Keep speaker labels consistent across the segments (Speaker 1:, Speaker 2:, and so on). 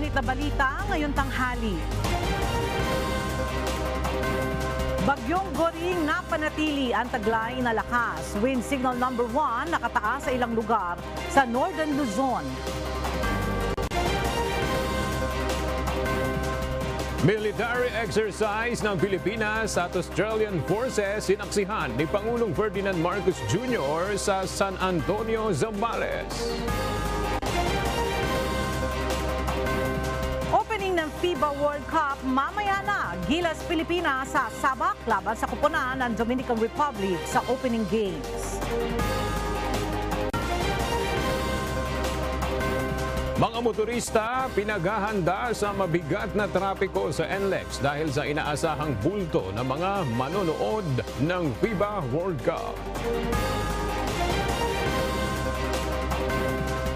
Speaker 1: mainit na balita ngayong tanghali. Bagyong Goring napanatili ang taglay na lakas. Wind signal number 1 nakataas sa ilang lugar sa Northern Luzon.
Speaker 2: Military exercise ng Pilipinas at Australian forces sinaksihan ni Pangulong Ferdinand Marcos Jr. sa San Antonio, Zambales.
Speaker 1: Opening ng FIBA World Cup mamaya na. Gilas Pilipinas sa Sabak laban sa koponan ng Dominican Republic sa opening games.
Speaker 2: Mga motorista pinaghahanda sa mabigat na trapiko sa NLEX dahil sa inaasahang bulto ng mga manonood ng FIBA World Cup.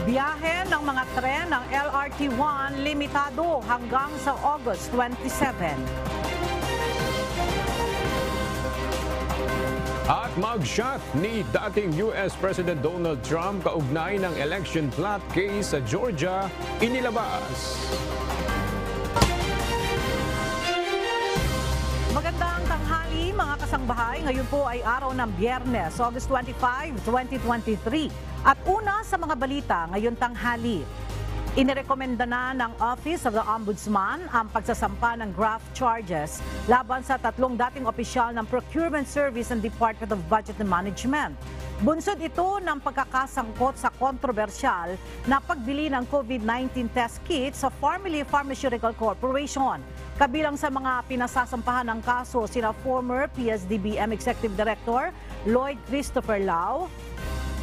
Speaker 1: Biyahe ng mga tren ng LRT-1 limitado hanggang sa August 27.
Speaker 2: At mugshot ni dating US President Donald Trump kaugnay ng election plot case sa Georgia inilabas.
Speaker 1: Magandang tanghali mga kasangbahay. Ngayon po ay araw ng Biyernes, August 25, 2023. At una sa mga balita ngayon tanghali. Inirekomenda na ng Office of the Ombudsman ang pagsasampa ng graft charges laban sa 3 dating opisyal ng Procurement Service and Department of Budget and Management. Bunsod ito ng pagkakasangkot sa kontrobersyal na pagbili ng COVID-19 test kits sa Family Pharmaceutical Corporation. Kabilang sa mga pinasasampahan ng kaso sina former PSDBM Executive Director Lloyd Christopher Lau,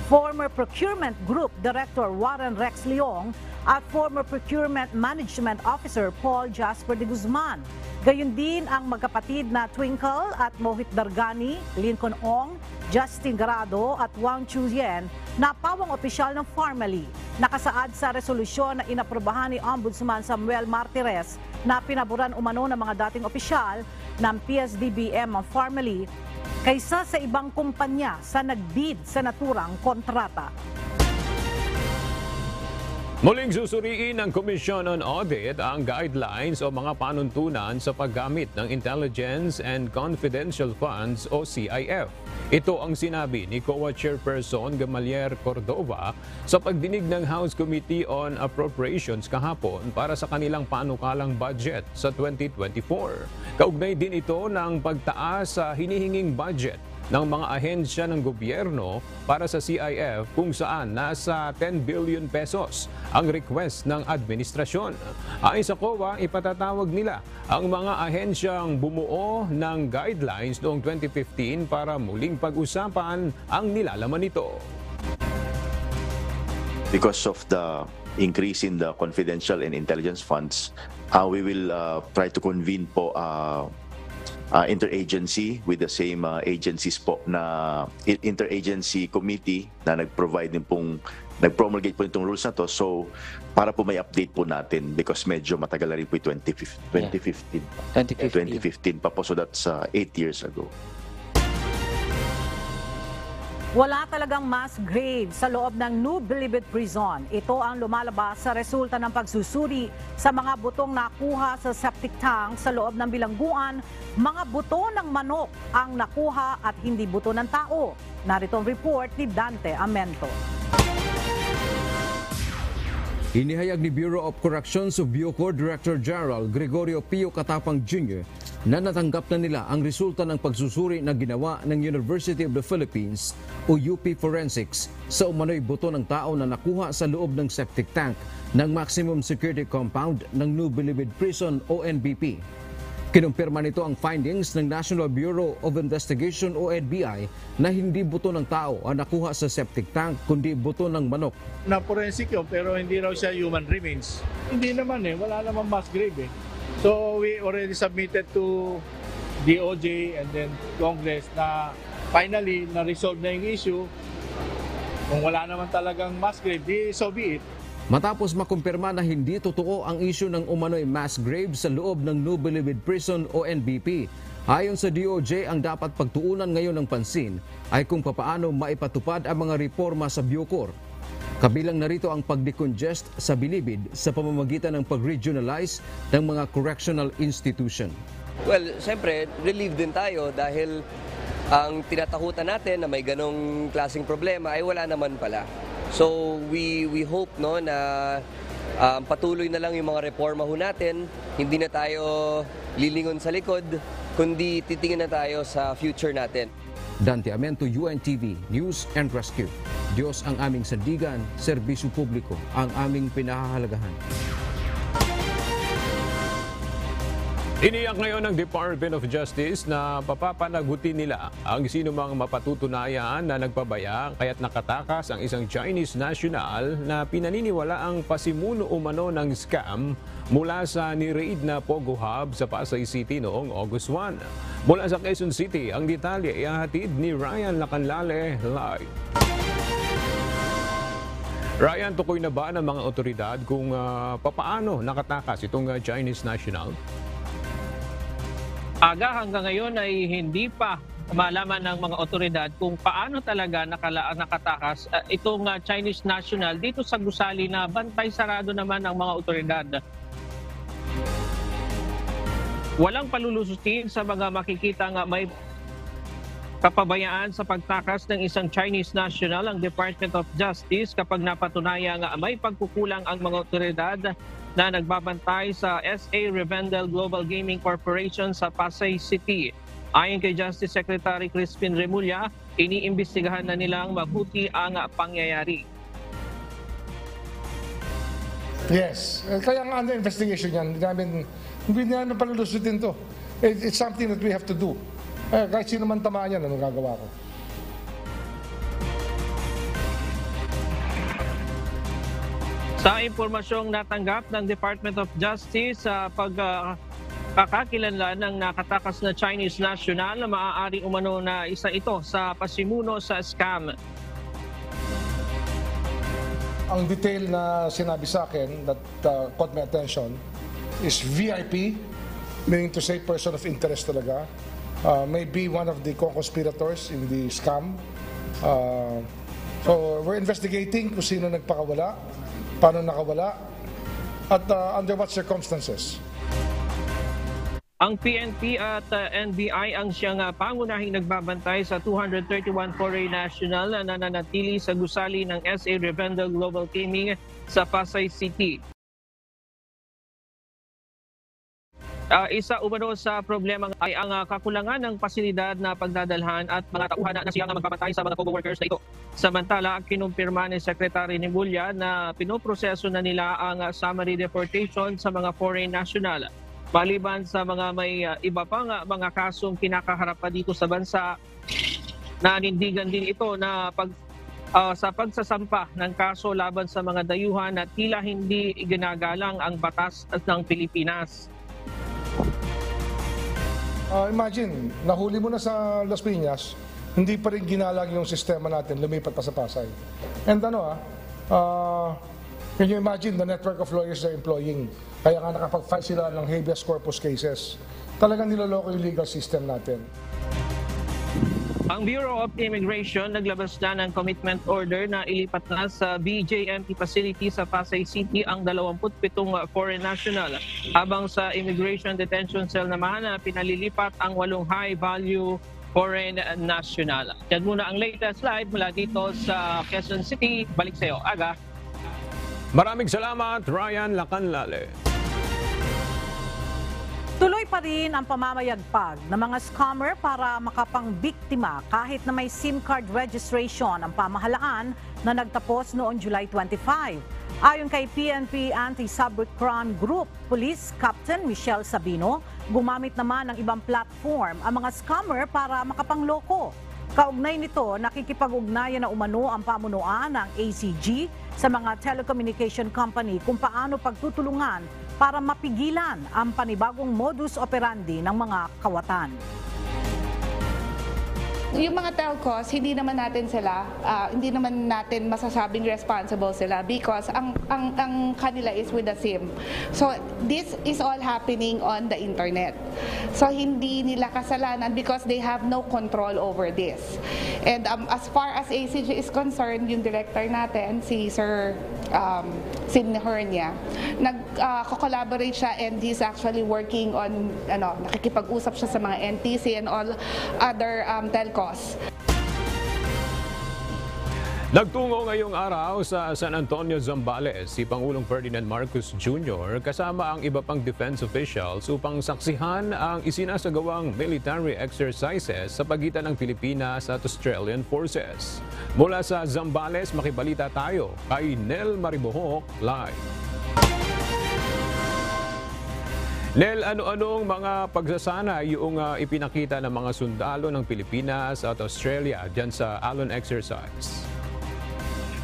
Speaker 1: former Procurement Group Director Warren Rex Leong, at former Procurement Management Officer Paul Jasper de Guzman. Gayon din ang magkapatid na Twinkle at Mohit Dargani, Lincoln Ong, Justin Garado at Wang Chuyen na pawang opisyal ng Pharmally. Nakasaad sa resolusyon na inaprobahan ni Ombudsman Samuel Martires na pinaboran umano ng mga dating opisyal ng PSDBM ang Pharmally kaysa sa ibang kumpanya sa nagbid sa naturang kontrata.
Speaker 2: Muling susuriin ng Commission on Audit ang guidelines o mga panuntunan sa paggamit ng Intelligence and Confidential Funds o CIF. Ito ang sinabi ni COA Chairperson Gamalier Cordova sa pagdinig ng House Committee on Appropriations kahapon para sa kanilang panukalang budget sa 2024. Kaugnay din ito ng pagtaas sa hinihinging budget ng mga ahensya ng gobyerno para sa CIF kung saan nasa 10 billion pesos ang request ng administrasyon. Ayon sa COA, ipatatawag nila ang mga ahensyang bumuo ng guidelines noong 2015 para muling pag-usapan ang nilalaman nito.
Speaker 3: Because of the increase in the confidential and intelligence funds, we will try to convene po interagency with the same agencies po na interagency committee na nag-promulgate po itong rules na to. So, para po may update po natin because medyo matagal na rin po 2015 pa po. So, that's 8 years ago.
Speaker 1: Wala talagang mass grave sa loob ng New Bilibid Prison. Ito ang lumalabas sa resulta ng pagsusuri sa mga butong nakuha sa septic tank sa loob ng bilangguan. Mga buto ng manok ang nakuha at hindi buto ng tao. Narito ang report ni Dante Amento.
Speaker 4: Inihayag ni Bureau of Corrections of Bucor Director General Gregorio Pio Katapang Jr. na natanggap na nila ang resulta ng pagsusuri na ginawa ng University of the Philippines o UP Forensics sa umano'y buto ng tao na nakuha sa loob ng septic tank ng Maximum Security Compound ng New Bilibid Prison o NBP. Kinumpirma nito ang findings ng National Bureau of Investigation o NBI na hindi buto ng tao ang nakuha sa septic tank kundi buto ng manok.
Speaker 5: Na forensic yun pero hindi raw siya human remains. Hindi naman wala naman mass grave So we already submitted to DOJ and then Congress na finally na-resolve na yung issue. Kung wala naman talagang mass grave, so be it.
Speaker 4: Matapos makumpirma na hindi totoo ang isyu ng umano'y mass grave sa loob ng New Bilibid Prison o NBP, ayon sa DOJ ang dapat pagtuunan ngayon ng pansin ay kung papaano maipatupad ang mga reforma sa Bucor. Kabilang narito ang pag-decongest sa Bilibid sa pamamagitan ng pag-regionalize ng mga correctional institution.
Speaker 6: Well, siyempre, relieved din tayo dahil ang tinatakutan natin na may ganong klaseng problema ay wala naman pala. So we hope no na patuloy na lang yung mga reforma ho natin, hindi na tayo lilingon sa likod, kundi titingin na tayo sa future natin.
Speaker 4: Dante Amento, UNTV, News and Rescue. Diyos ang aming sandigan, serbisyo publiko ang aming pinahahalagahan.
Speaker 2: Iniyak ngayon ng Department of Justice na papapanagutin nila ang sinumang mapatutunayan na nagpabaya kaya't nakatakas ang isang Chinese national na pinaniniwala ang pasimuno umano ng scam mula sa ni-raid na Pogo Hub sa Pasay City noong August 1. Mula sa Quezon City, ang detalye ihahatid ni Ryan Lacanlale live. Ryan, tukoy na ba ng mga otoridad kung papaano nakatakas itong Chinese national?
Speaker 7: Aga hanggang ngayon ay hindi pa malaman ng mga otoridad kung paano talaga nakatakas itong Chinese national dito sa gusali na bantay sarado naman ng mga otoridad. Walang palulusutin sa mga makikita nga may kapabayaan sa pagtakas ng isang Chinese national ang Department of Justice kapag napatunaya nga may pagkukulang ang mga otoridad na nagbabantay sa SA Revendel Global Gaming Corporation sa Pasay City. Ayon kay Justice Secretary Crispin Remulla, iniimbestigahan na nilang mabuti ang pangyayari.
Speaker 8: Yes, kaya nga under investigation yan. Hindi namin palulusutin to. It's something that we have to do. Kahit sino man tamaan yan, anong gagawa ko?
Speaker 7: Sa impormasyong natanggap ng Department of Justice sa pagkakakilanlan ng nakatakas na Chinese national na maaari umano na isa ito sa pasimuno sa scam.
Speaker 8: Ang detail na sinabi sa akin that caught my attention is VIP, meaning to say person of interest talaga. Maybe one of the co-conspirators in the scam. So we're investigating kung sino nagpakawala, paano nakawala, at under what circumstances.
Speaker 7: Ang PNP at NBI ang siyang pangunahing nagbabantay sa 231 foreign national na nananatili sa gusali ng SA Revendel Global Gaming sa Pasay City. Isa umano sa problema ay ang kakulangan ng pasilidad na pagdadalhan at mga tauhan na siyang magbabantay sa mga Pogo workers na ito. Samantala, kinumpirma ni Secretary Remulla na pinoproseso na nila ang summary deportation sa mga foreign national. Maliban sa mga may iba pang mga kasong kinakaharap pa dito sa bansa, nanindigan din ito na sa pagsasampa ng kaso laban sa mga dayuhan na tila hindi ginagalang ang batas ng Pilipinas.
Speaker 8: Imagine, nahuli mo na sa Las Piñas, hindi pa rin ginalang yung sistema natin, lumipat pa sa Pasay. And can you imagine the network of lawyers they're employing? Kaya nga nakapag-file sila ng habeas corpus cases. Talagang niloloko yung legal system natin.
Speaker 7: Ang Bureau of Immigration naglabas na ng commitment order na ilipat na sa BJMP facility sa Pasay City ang 27 foreign national. Habang sa Immigration Detention Cell naman pinalilipat ang 8 high-value foreign national. Yan muna ang latest live mula dito sa Quezon City. Balik sa iyo, Aga.
Speaker 2: Maraming salamat, Ryan Lacanlale.
Speaker 1: Tuloy pa rin ang pamamayagpag ng mga scammer para makapangbiktima kahit na may SIM card registration ang pamahalaan na nagtapos noong July 25. Ayon kay PNP Anti-Cybercrime Group Police Captain Michelle Sabino, gumamit naman ng ibang platform ang mga scammer para makapangloko. Kaugnay nito, nakikipag-ugnayan na umano ang pamunuan ng ACG sa mga telecommunication company kung paano pagtutulungan para mapigilan ang panibagong modus operandi ng mga kawatan.
Speaker 9: Yung mga telcos, hindi naman natin masasabing responsible sila because ang kanila is with the SIM. So this is all happening on the internet. So hindi nila kasalanan because they have no control over this. And as far as ACG is concerned, yung director natin, si Sir Sidney Hernia, nag-collaborate siya and he's actually working on, nakikipag-usap siya sa mga NTC and all other telcos.
Speaker 2: Nagtungo ngayong araw sa San Antonio, Zambales si Pangulong Ferdinand Marcos Jr. kasama ang iba pang defense officials upang saksihan ang isinasagawang military exercises sa pagitan ng Pilipinas at Australian forces. Mula sa Zambales, makibalita tayo kay Nel Maribohok live. Nel, ano-anong mga pagsasanay yung ipinakita ng mga sundalo ng Pilipinas at Australia dyan sa Alon exercise?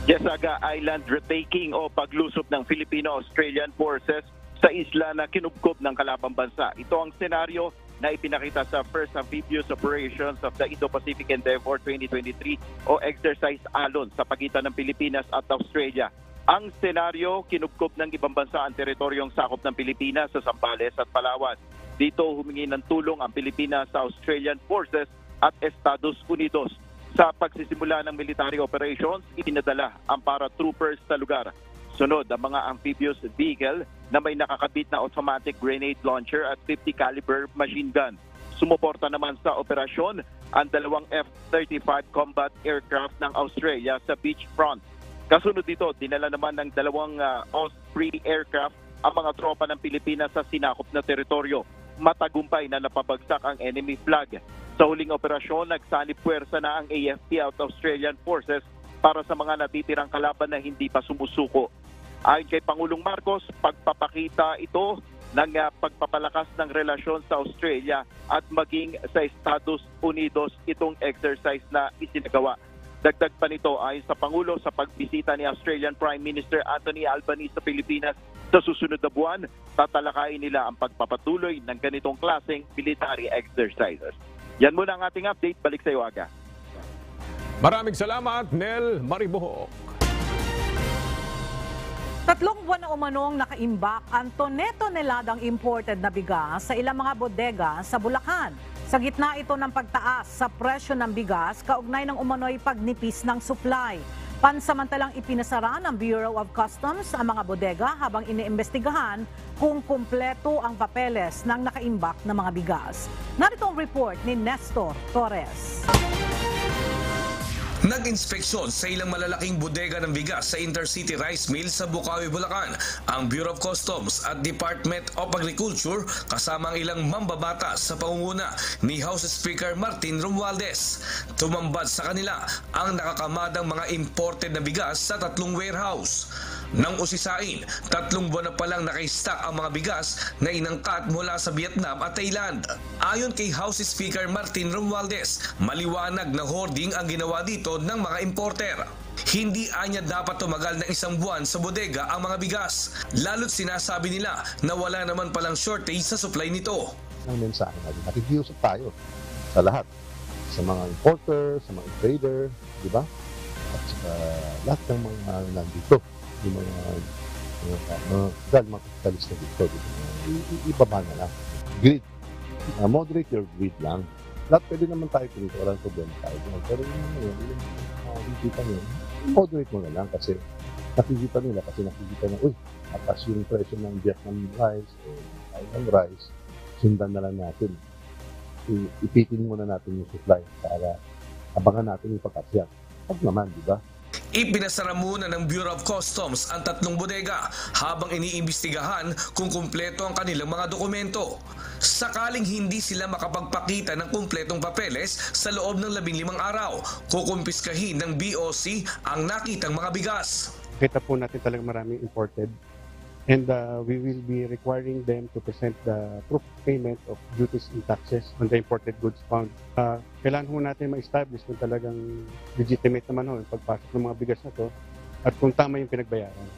Speaker 10: Yes, Aga, island retaking o paglusob ng Filipino-Australian forces sa isla na kinubkob ng kalabang bansa. Ito ang senaryo na ipinakita sa First Amphibious Operations of the Indo-Pacific Endeavour 2023 o Exercise Alon sa pagitan ng Pilipinas at Australia. Ang senaryo, kinubkob ng ibang bansa ang teritoryong sakop ng Pilipinas sa Zambales at Palawan. Dito humingi ng tulong ang Pilipinas sa Australian forces at Estados Unidos. Sa pagsisimula ng military operations, itinadala ang paratroopers sa lugar. Sunod ang mga amphibious vehicle na may nakakabit na automatic grenade launcher at 50 caliber machine gun. Sumuporta naman sa operasyon ang dalawang F-35 combat aircraft ng Australia sa beachfront. Kasunod dito, dinala naman ng dalawang Osprey aircraft ang mga tropa ng Pilipinas sa sinakop na teritoryo. Matagumpay na napabagsak ang enemy flag. Sa huling operasyon, nagsanib puwersa na ang AFP at Australian forces para sa mga natitirang kalaban na hindi pa sumusuko. Ayon kay Pangulong Marcos, pagpapakita ito ng pagpapalakas ng relasyon sa Australia at maging sa Estados Unidos itong exercise na isinagawa. Dagdag pa nito ayon sa Pangulo sa pagbisita ni Australian Prime Minister Anthony Albanese sa Pilipinas sa susunod na buwan, tatalakayin nila ang pagpapatuloy ng ganitong klaseng military exercises. Yan muna ang ating update. Balik sa iyo, Aga.
Speaker 2: Maraming salamat, Nel Maribohok.
Speaker 1: 3 buwan na umanong nakaimbak ang toneladang imported na bigas sa ilang mga bodega sa Bulacan. Sa gitna ito ng pagtaas sa presyo ng bigas, kaugnay ng umano'y pagnipis ng supply. Pansamantalang ipinasara ng Bureau of Customs ang mga bodega habang iniimbestigahan kung kumpleto ang papeles ng nakaimbak na mga bigas. Narito ang report ni Nestor Torres.
Speaker 11: Nag-inspeksyon sa ilang malalaking bodega ng bigas sa Intercity Rice Mill sa Bukawi, Bulacan ang Bureau of Customs at Department of Agriculture kasama ang ilang mambabatas sa pangunguna ni House Speaker Martin Romualdez. Tumambad sa kanila ang nakakamadang mga imported na bigas sa 3 warehouse. Nang usisain, 3 buwan na palang naka-stock ang mga bigas na inangkat mula sa Vietnam at Thailand. Ayon kay House Speaker Martin Romualdez, maliwanag na hoarding ang ginawa dito ng mga importer. Hindi anya dapat tumagal ng 1 buwan sa bodega ang mga bigas, lalo't sinasabi nila na wala naman palang shortage sa supply nito.
Speaker 12: Ang mensahe natin, nakikiusap tayo sa lahat, sa mga importer, sa mga trader, di ba? At sa lahat ng mga nandito, yung mga kapitalista dito, ibaba na lang. Greed. Moderate your greed lang. Lahat pwede naman tayo dito, walang problema tayo. Pero yung nakikita nyo, moderate mo na lang kasi nakikita nila, atas yung presyo ng Vietnam rice o Thailand rice, sundan na lang natin. Ipitin muna natin yung supply para abangan natin yung pagkasya. Pag naman, di ba?
Speaker 11: Ipinasara muna ng Bureau of Customs ang 3 bodega habang iniimbestigahan kung kumpleto ang kanilang mga dokumento. Sakaling hindi sila makapagpakita ng kumpletong papeles sa loob ng 15 araw, kukumpiskahin ng BOC ang nakitang mga bigas.
Speaker 13: Kita po natin talagang maraming imported and we will be requiring them to present the proof of payment of duties and taxes on the imported goods found. Kailangan po natin ma-establish kung talagang legitimate naman yung pagpasok ng mga bigas na to at kung tama yung pinagbayaran.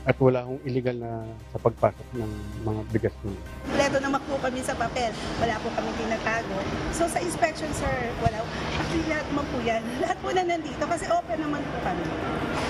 Speaker 13: at wala hong illegal na sa pagpasok ng mga bigas po.
Speaker 14: Kompleto naman po kami sa papel. Wala po kami tinatago. So sa inspection, sir, wala. Actually, lahat naman po yan. Lahat po na nandito kasi open naman po kami.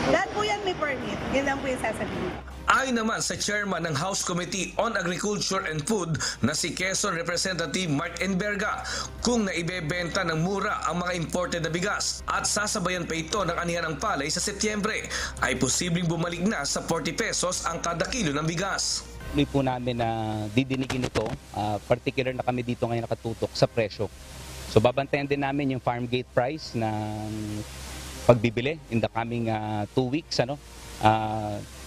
Speaker 14: Lahat po yan may permit. Yan lang po yung sasabihin.
Speaker 11: Ayon naman sa chairman ng House Committee on Agriculture and Food na si Quezon Representative Mark Enverga, kung naibebenta ng mura ang mga imported na bigas at sasabayan pa ito ng anihan ng palay sa Setyembre, ay posibleng bumalik na sa 40 pesos ang kada kilo ng bigas.
Speaker 15: Tuloy po namin na didinigin ito, particular na kami dito ngayon nakatutok sa presyo. So babantayan din namin yung farm gate price ng pagbibili in the coming 2 weeks,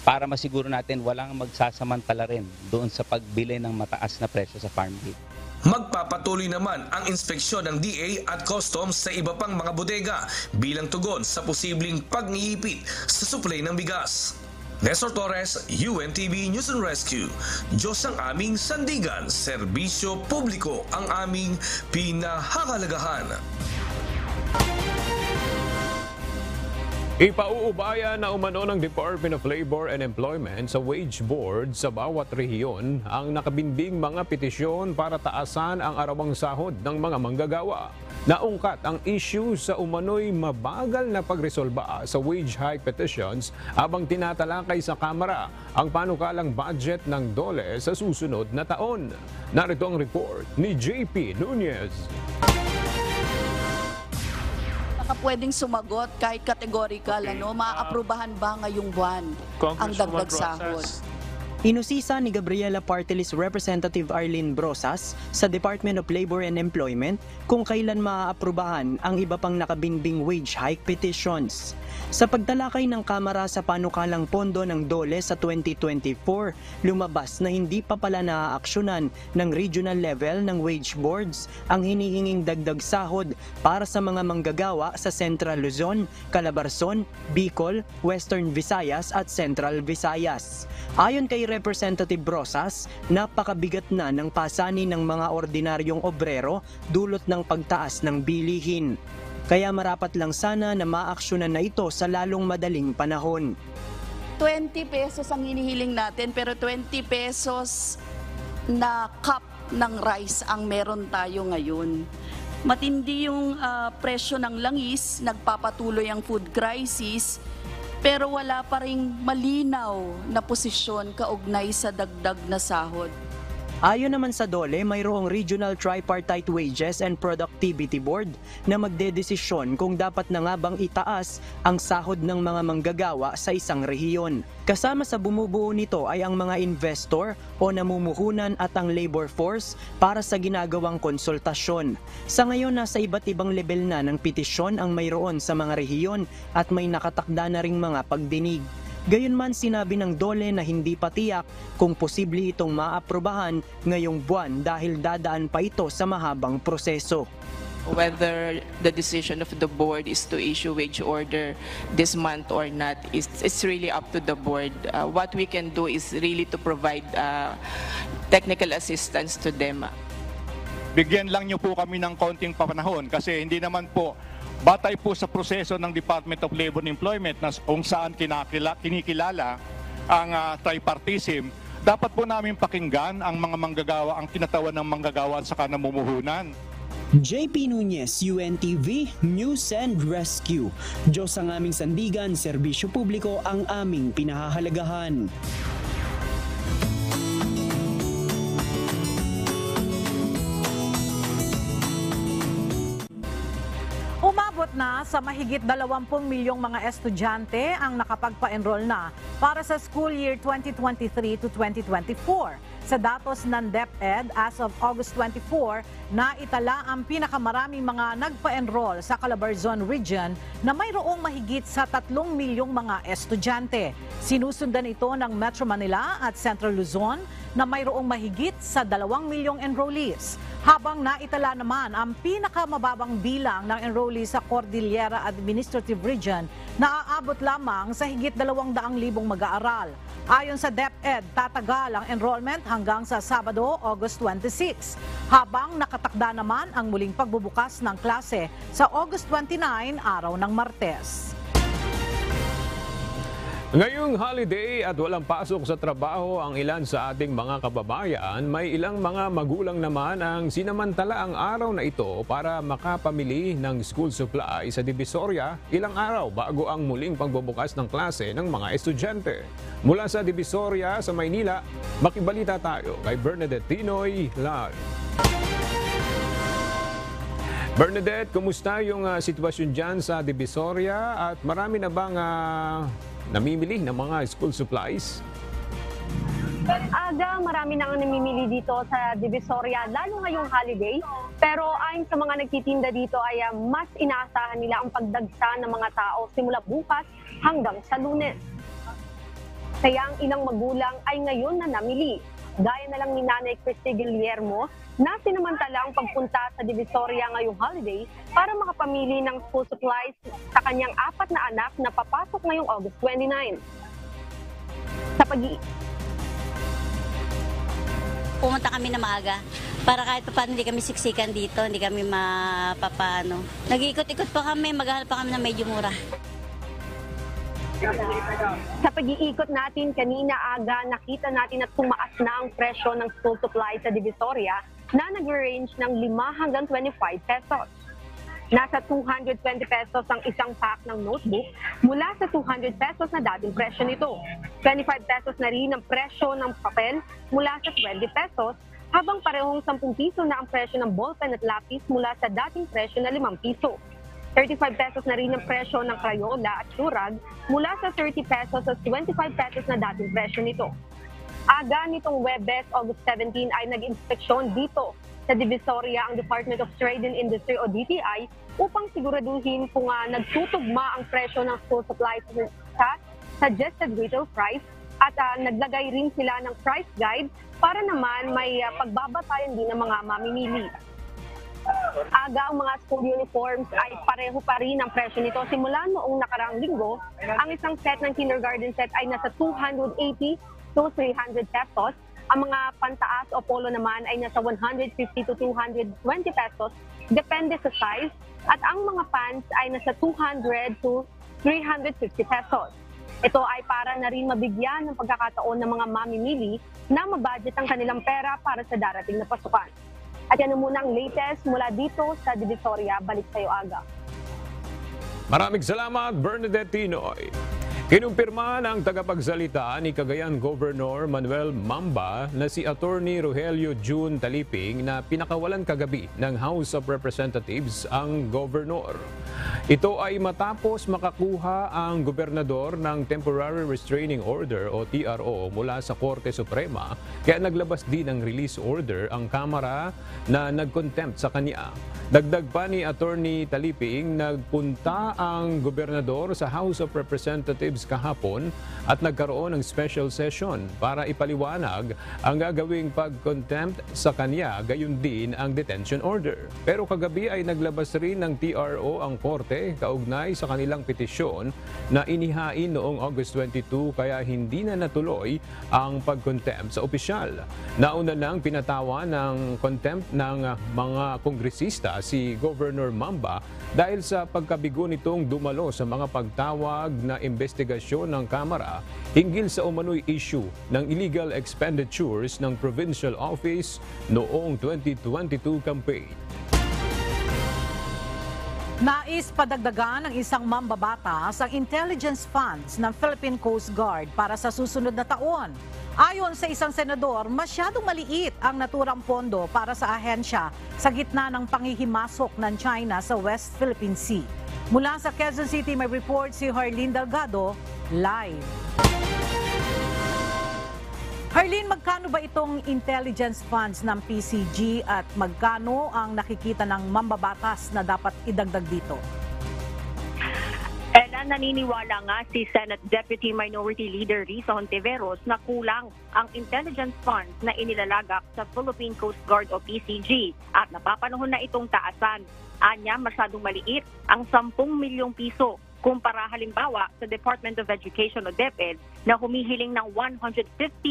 Speaker 15: para masiguro natin walang magsasamantala rin doon sa pagbili ng mataas na presyo sa farm gate.
Speaker 11: Magpapatuloy naman ang inspeksyon ng DA at Customs sa iba pang mga bodega bilang tugon sa posibleng pag-iipit sa supply ng bigas. Nestor Torres, UNTV News and Rescue. Diyos ang aming sandigan, serbisyo publiko ang aming pinahahalagahan.
Speaker 2: Ipauubaya na umano ng Department of Labor and Employment sa wage board sa bawat rehiyon ang nakabinding mga petisyon para taasan ang arawang sahod ng mga manggagawa. Naungkat ang issue sa umano'y mabagal na pagresolba sa wage hike petitions habang tinatalakay sa Kamara ang panukalang budget ng DOLE sa susunod na taon. Narito ang report ni JP Nunez.
Speaker 16: Pwedeng sumagot kahit categorical, maaaprubahan ba ngayong buwan ang dagdag sahod?
Speaker 17: Inusisa ni Gabriela Partilis Representative Arlene Brosas sa Department of Labor and Employment kung kailan maaaprubahan ang iba pang nakabinbing wage hike petitions. Sa pagtalakay ng Kamara sa panukalang pondo ng DOLE sa 2024, lumabas na hindi pa pala naaaksyonan ng regional level ng wage boards ang hinihinging dagdag sahod para sa mga manggagawa sa Central Luzon, Calabarzon, Bicol, Western Visayas at Central Visayas. Ayon kay Representative Brosas, napakabigat na ng pasanin ng mga ordinaryong obrero dulot ng pagtaas ng bilihin. Kaya marapat lang sana na maaksyonan na ito sa lalong madaling panahon.
Speaker 16: 20 pesos ang hinihiling natin pero 20 pesos na cup ng rice ang meron tayo ngayon. Matindi yung presyo ng langis, nagpapatuloy ang food crisis, pero wala pa ring malinaw na posisyon kaugnay sa dagdag na sahod.
Speaker 17: Ayon naman sa DOLE, mayroong Regional Tripartite Wages and Productivity Board na magdedesisyon kung dapat na nga bang itaas ang sahod ng mga manggagawa sa isang rehiyon. Kasama sa bumubuo nito ay ang mga investor o namumuhunan at ang labor force para sa ginagawang konsultasyon. Sa ngayon, nasa iba't ibang level na ng petisyon ang mayroon sa mga rehiyon at may nakatakda na ring mga pagdinig. Gayunman, sinabi ng DOLE na hindi pa tiyak kung posible itong maaprubahan ngayong buwan dahil dadaan pa ito sa mahabang proseso.
Speaker 18: Whether the decision of the board is to issue wage order this month or not, it's really up to the board. What we can do is really to provide technical assistance to them.
Speaker 19: Bigyan lang niyo po kami ng konting panahon kasi hindi naman po batay po sa proseso ng Department of Labor and Employment na kung saan kinikilala ang tripartism, dapat po namin pakinggan ang mga manggagawa, ang kinatawan ng manggagawa at saka namumuhunan.
Speaker 17: JP Nunez, UNTV, News and Rescue. Diyos ang aming sandigan, serbisyo publiko ang aming pinahahalagahan.
Speaker 1: Umabot na sa mahigit 20 milyong mga estudyante ang nakapagpa-enroll na para sa school year 2023 to 2024. Sa datos ng DepEd, as of August 24, naitala ang pinakamaraming mga nagpa-enroll sa Calabarzon Region na mayroong mahigit sa 3 milyong mga estudyante. Sinusundan ito ng Metro Manila at Central Luzon na mayroong mahigit sa 2 milyong enrollees. Habang naitala naman ang pinakamababang bilang ng enrollees sa Cordillera Administrative Region na aabot lamang sa higit 200,000 mag-aaral. Ayon sa DepEd, tatagal ang enrollment hanggang sa Sabado, August 26. Habang nakatakda naman ang muling pagbubukas ng klase sa August 29, araw ng Martes.
Speaker 2: Ngayong holiday at walang pasok sa trabaho ang ilan sa ating mga kababayan, may ilang mga magulang naman ang sinamantala ang araw na ito para makapamili ng school supply sa Divisoria ilang araw bago ang muling pagbubukas ng klase ng mga estudyante. Mula sa Divisoria sa Maynila, makibalita tayo kay Bernadette Tinoy live. Bernadette, kumusta yung sitwasyon dyan sa Divisoria at marami na bang namimili ng mga school supplies?
Speaker 20: Aga, marami nang namimili dito sa Divisoria, lalo ngayong holiday. Pero ayon sa mga nagtitinda dito ay mas inaasahan nila ang pagdagsa ng mga tao simula bukas hanggang sa Lunes. Kaya ang ilang magulang ay ngayon na namili. Gaya na lang ni Nanay Christy Guillermo na sinamantala ang pagpunta sa Divisoria ngayong holiday para makapamili ng school supplies sa kanyang 4 na anak na papasok ngayong August 29.
Speaker 21: Pumunta kami na maaga para kahit paano hindi kami siksikan dito, hindi kami mapapano. Nag-iikot-ikot pa kami, maghahanap pa kami na medyo mura.
Speaker 20: Sa pag-iikot natin kanina aga, nakita natin at tumaas na ang presyo ng school supply sa Divisoria na nag-range ng 5 hanggang 25 pesos. Nasa 220 pesos ang isang pack ng notebook mula sa 200 pesos na dating presyo nito. 25 pesos na rin ang presyo ng papel mula sa 20 pesos, habang parehong 10 piso na ang presyo ng ballpen at lapis mula sa dating presyo na 5 piso. 35 pesos na rin ang presyo ng Crayola at Surag mula sa 30 pesos sa 25 pesos na dating presyo nito. Aga nitong Webes, August 17 ay nag-inspeksyon dito sa Divisoria ang Department of Trade and Industry o DTI upang siguraduhin kung nagtutugma ang presyo ng school supplies sa suggested retail price at naglagay rin sila ng price guide para naman may pagbabatayan din ng mga mamimili. Aga, ang mga school uniforms ay pareho pa rin ang presyo nito. Simula noong nakaraang linggo, ang isang set ng kindergarten set ay nasa 280 to 300 pesos. Ang mga pantaas o polo naman ay nasa 150 to 220 pesos, depende sa size. At ang mga pants ay nasa 200 to 350 pesos. Ito ay para na rin mabigyan ng pagkakataon ng mga mamimili na mabudget ang kanilang pera para sa darating na pasukan. At yan muna ang latest mula dito sa Divisoria. Balik sa'yo, Aga.
Speaker 2: Maraming salamat, Bernadette Tinoy. Kinumpirma ng tagapagsalita ni Cagayan Governor Manuel Mamba na si Attorney Rogelio June Taliping na pinakawalan kagabi ng House of Representatives ang gobernador. Ito ay matapos makakuha ang gobernador ng Temporary Restraining Order o TRO mula sa Korte Suprema, kaya naglabas din ng release order ang Kamara na nag-contempt sa kanya. Dagdag pa ni Attorney Taliping, nagpunta ang gobernador sa House of Representatives kahapon at nagkaroon ng special session para ipaliwanag ang gagawing pag-contempt sa kanya, gayon din ang detention order. Pero kagabi ay naglabas rin ng TRO ang korte kaugnay sa kanilang petisyon na inihain noong August 22, kaya hindi na natuloy ang pag-contempt sa opisyal. Nauna nang pinatawa ng contempt ng mga kongresista si Governor Mamba dahil sa pagkabigo nitong dumalo sa mga pagtawag na investigasyon ng Kamara hinggil sa umano'y issue ng illegal expenditures ng Provincial Office noong 2022 campaign.
Speaker 1: Nais padagdagan ng isang mambabatas ang intelligence funds ng Philippine Coast Guard para sa susunod na taon. Ayon sa isang senador, masyadong maliit ang naturang pondo para sa ahensya sa gitna ng panghihimasok ng China sa West Philippine Sea. Mula sa Quezon City, may report si Harleen Delgado, live. Harleen, magkano ba itong intelligence funds ng PCG at magkano ang nakikita ng mambabatas na dapat idagdag dito?
Speaker 22: Ella, naniniwala nga si Senate Deputy Minority Leader Risa Hontiveros na kulang ang intelligence funds na inilalagak sa Philippine Coast Guard o PCG at napapanahon na itong taasan. Anya, masyadong maliit ang 10 milyong piso kumpara halimbawa sa Department of Education o DepEd na humihiling ng 150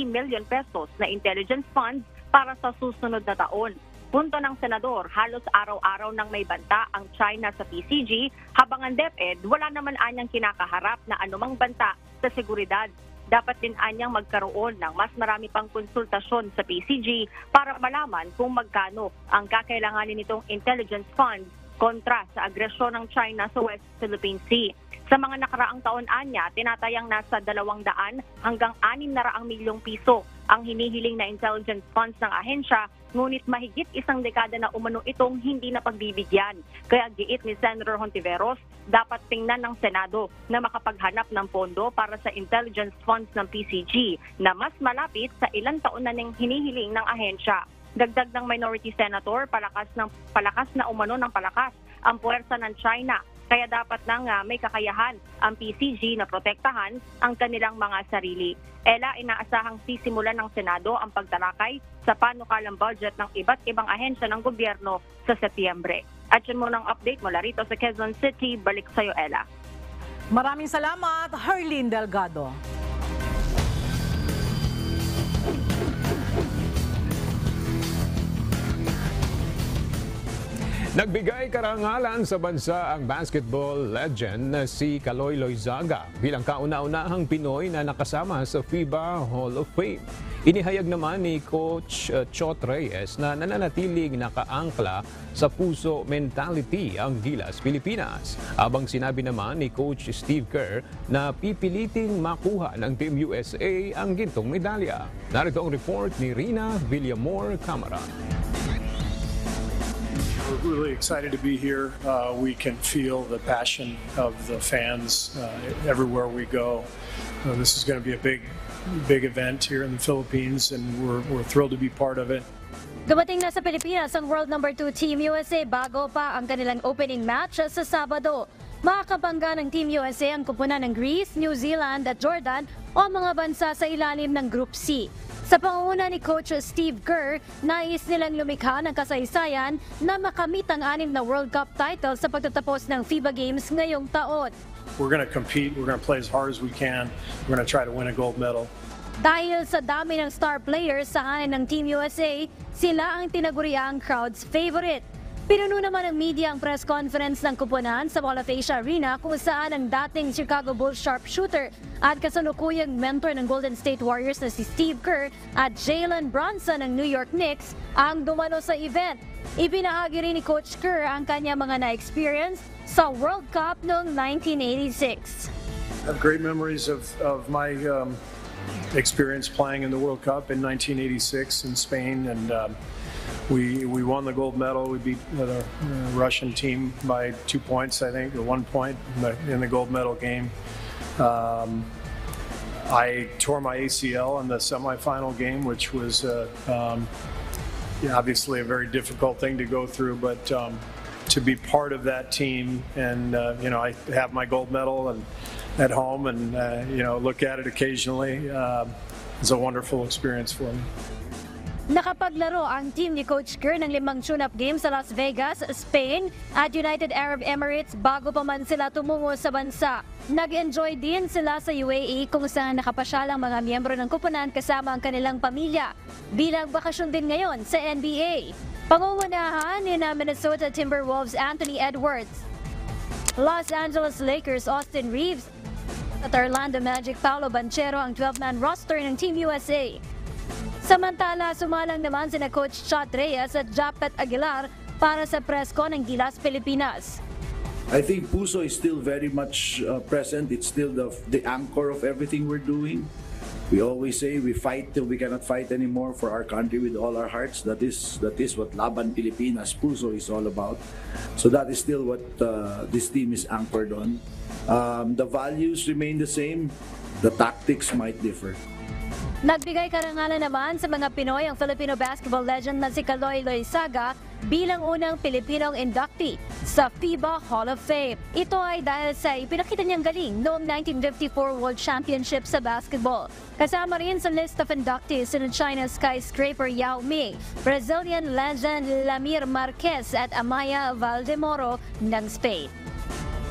Speaker 22: million pesos na intelligence funds para sa susunod na taon. Punto ng senador, halos araw-araw nang may banta ang China sa PCG, habang ang DepEd wala naman anyang kinakaharap na anumang banta sa seguridad. Dapat din anyang magkaroon ng mas marami pang konsultasyon sa PCG para malaman kung magkano ang kakailanganin nitong intelligence fund kontra sa agresyon ng China sa West Philippine Sea. Sa mga nakaraang taon anya, tinatayang nasa 200 hanggang 600 milyong piso ang hinihiling na intelligence funds ng ahensya, ngunit mahigit isang dekada na umano itong hindi na pagbibigyan. Kaya giit ni Senator Hontiveros, dapat tingnan ng Senado na makapaghanap ng pondo para sa intelligence funds ng PCG na mas malapit sa ilang taon na ning hinihiling ng ahensya. Dagdag ng minority senator, palakas na umano ng palakas ang puwersa ng China. Kaya dapat nang may kakayahan ang PCG na protektahan ang kanilang mga sarili. Ela, inaasahang sisimulan ng Senado ang pagtalakay sa panukalang budget ng iba't ibang ahensya ng gobyerno sa Setyembre. At yun muna ang update mula rito sa Quezon City. Balik sa'yo, Ela.
Speaker 1: Maraming salamat, Herlin Delgado.
Speaker 2: Nagbigay karangalan sa bansa ang basketball legend na si Kaloy Loizaga bilang kauna-unahang Pinoy na nakasama sa FIBA Hall of Fame. Inihayag naman ni Coach Chot Reyes na nananatiling nakaangkla sa puso mentality ang Gilas Pilipinas. Habang sinabi naman ni Coach Steve Kerr na pipiliting makuha ng Team USA ang gintong medalya. Narito ang report ni Rina Villamor Camara.
Speaker 3: We're really excited to be here. We can feel the passion of the fans everywhere we go. This is going to be a big event here in the Philippines, and we're thrilled to be part of it.
Speaker 5: Dumating na sa Pilipinas ang World No. 2 Team USA bago pa ang kanilang opening match sa Sabado. Makakabangga ng Team USA ang kupunan ng Greece, New Zealand at Jordan o mga bansa sa ilalim ng Group C. Sa pangunguna ni Coach Steve Kerr, nais nilang lumikha ng kasaysayan na makamit ang 6 na World Cup title sa pagtatapos ng FIBA Games ngayong taon.
Speaker 3: We're going to compete. We're going to play as hard as we can. We're going to try to win a gold medal.
Speaker 5: Dahil sa dami ng star players sa hanin ng Team USA, sila ang tinaguriang crowd's favorite. Pinuno naman ng media ang press conference ng kupunan sa Mall of Asia Arena kung saan ang dating Chicago Bulls sharpshooter at kasalukuyang mentor ng Golden State Warriors na si Steve Kerr at Jalen Brunson ng New York Knicks ang dumalo sa event. Ibinahagi rin ni Coach Kerr ang kanya mga na-experience sa World Cup noong 1986.
Speaker 3: I have great memories of my experience playing in the World Cup in 1986 in Spain, and we won the gold medal. We beat the Russian team by 2 points, I think, or 1 point in the gold medal game. I tore my ACL in the semifinal game, which was obviously a very difficult thing to go through, but to be part of that team and I have my gold medal and at home and look at it occasionally is a wonderful experience for me.
Speaker 5: Nakapaglaro ang team ni Coach Kerr ng 5 tune-up games sa Las Vegas, Spain at United Arab Emirates bago pa man sila tumungo sa bansa. Nag-enjoy din sila sa UAE kung saan nakapasyal ang mga miyembro ng kupunan kasama ang kanilang pamilya. Bilang bakasyon din ngayon sa NBA. Pangungunahan ni Minnesota Timberwolves Anthony Edwards, Los Angeles Lakers Austin Reeves at Orlando Magic Paolo Banchero ang 12-man roster ng Team USA. Samantala, sumalang naman sina Coach Chot Reyes at Japet Aguilar para sa press con ng Gilas Pilipinas.
Speaker 23: I think puso is still very much present. It's still the anchor of everything we're doing. We always say we fight till we cannot fight anymore for our country with all our hearts. That is what Laban Pilipinas, puso is all about. So that is still what this team is anchored on. The values remain the same. The tactics might differ.
Speaker 5: Nagbigay karangalan naman sa mga Pinoy ang Filipino basketball legend na si Kaloy Loizaga bilang unang Pilipinong inductee sa FIBA Hall of Fame. Ito ay dahil sa ipinakita niyang galing noong 1954 World Championship sa basketball. Kasama rin sa list of inductees sina China skyscraper Yao Ming, Brazilian legend Lamir Marquez at Amaya Valdemoro ng Spain.